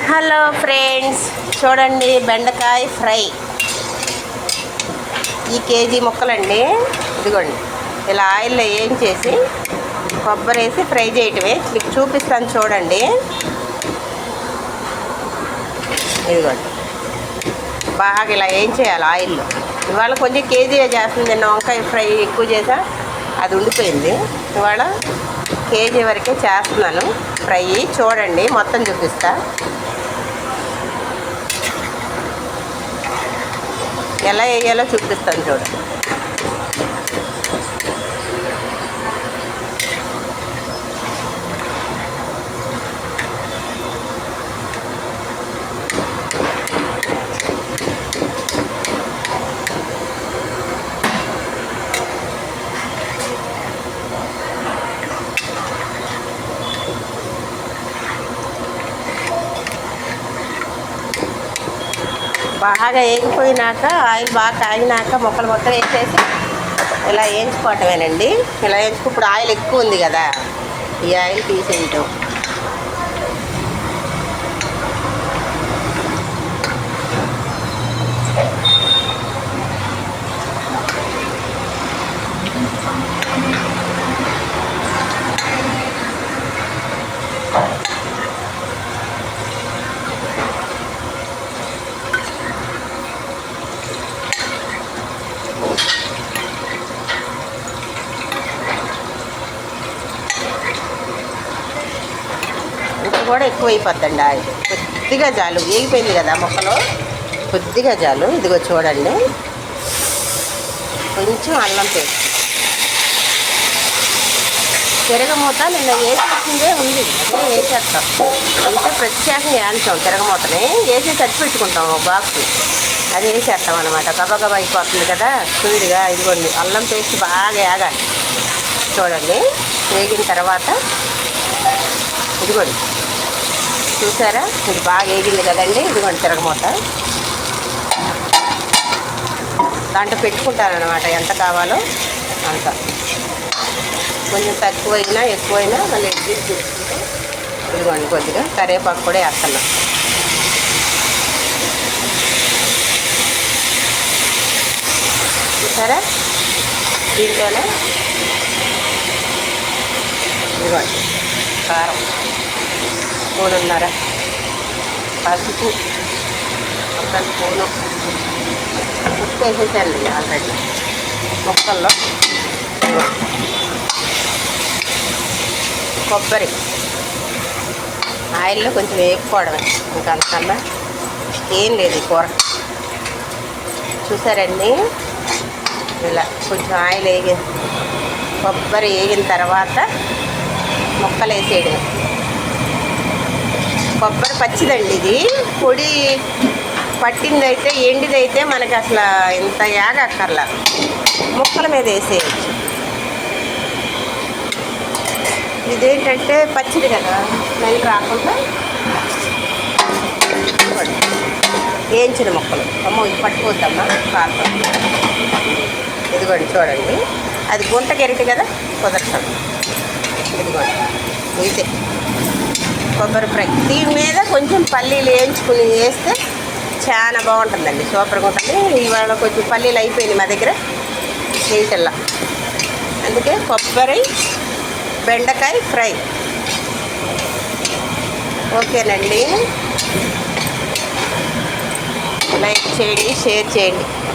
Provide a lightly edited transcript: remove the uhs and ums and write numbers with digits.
Hello friends, చూడండి బెండకాయ fry. ఈ కేజీ ముక్కలండి. ఇదిగోండి, ఇలా ఆయిల్లో వేయించేసి కొబ్బరి వేసి ఫ్రై చేయటమే. మీకు చూపిస్తాను చూడండి. ఇదిగోండి, బాగా ఇలా వేయించేయాలి ఆయిల్లో. ఇవాళ కొంచెం కేజీ చేస్తుంది. నిన్న వంకాయ ఫ్రై ఎక్కువ చేసా, అది ఉండిపోయింది. ఇవాళ కేజీ వరకే చేస్తున్నాను ఫ్రై. చూడండి, మొత్తం చూపిస్తా. ఎలా వేయాలో చూపిస్తాను చూడండి. బాగా వేగిపోయినాక, ఆయిల్ బాగా కాగినాక ముక్కలు మొత్తం వేసేసి ఇలా వేయించుకోవటమేనండి. ఇలా వేయించుకో. ఇప్పుడు ఆయిల్ ఎక్కువ ఉంది కదా, ఈ ఆయిల్ తీసేయటం. కూడా ఎక్కువ అయిపోద్దండి ఆయిల్. కొద్దిగా చాలు, వేగిపోయింది కదా ముక్కలు, కొద్దిగా చాలు. ఇదిగో చూడండి, కొంచెం అల్లం పేస్ట్, తిరగమూత నిన్న వేసేసిందే ఉంది, అదే వేసేస్తాం. అంటే ప్రత్యేకంగా వేయించాం తిరగమూతని, వేసి తట్టి పెట్టుకుంటాం బాక్స్. అది వేసేస్తాం అనమాట. గబగబా అయిపోతుంది కదా స్పీడ్గా. ఇదిగోండి, అల్లం పేస్ట్ బాగా వేగాలి. చూడండి, వేగిన తర్వాత ఇదిగోండి, చూసారా, ఇది బాగా వేగింది కదండి. ఇదిగోండి తిరగమూత. దాంట్లో పెట్టుకుంటారనమాట ఎంత కావాలో అంత. కొంచెం తక్కువైనా ఎక్కువైనా మళ్ళీ ఎడ్జస్ట్ చేసుకుంటే. ఇదిగోండి, కొద్దిగా కరివేపాకు కూడా వేస్తున్నాం. చూసారా, దీంట్లోనే ఇదిగోండి కారం, స్పూనున్నర పసుపు, ఒక స్పూను ఉప్పు వేసేసండి ఆల్రెడీ ముక్కల్లో. కొబ్బరి ఆయిల్లో కొంచెం వేపుకోవడమే, ఇంకా అంతకన్నా ఏం లేదు ఈ కూర. చూసారండి, ఇలా కొంచెం ఆయిల్ కొబ్బరి వేగిన తర్వాత ముక్కలు వేసేయడమే. కొబ్బరి పచ్చిదండి, ఇది పొడి పట్టిందైతే, ఎండిదైతే మనకి అసలు ఇంత యాగక్కర్లా, ముక్కల మీద వేసేయచ్చు. ఇదేంటంటే పచ్చిది కదా, స్మెల్ రాకుండా వేయించిన ముక్కలు. అమ్మో, ఇది పట్టుకోవద్దమ్మా కారం. ఇదిగోండి చూడండి, అది గుంట కెరటి కదా, కుదరతాం. ఇదిగోండి, ఇదే కొబ్బరి ఫ్రై. దీని మీద కొంచెం పల్లీలు వేయించుకుని వేస్తే చాలా బాగుంటుందండి, సూపర్గా ఉంటుంది. ఇవాళ కొంచెం పల్లీలు అయిపోయింది మా దగ్గర వేయటల్లా, అందుకే కొబ్బరి బెండకాయ ఫ్రై. ఓకేనండి, లైక్ చేయండి, షేర్ చేయండి.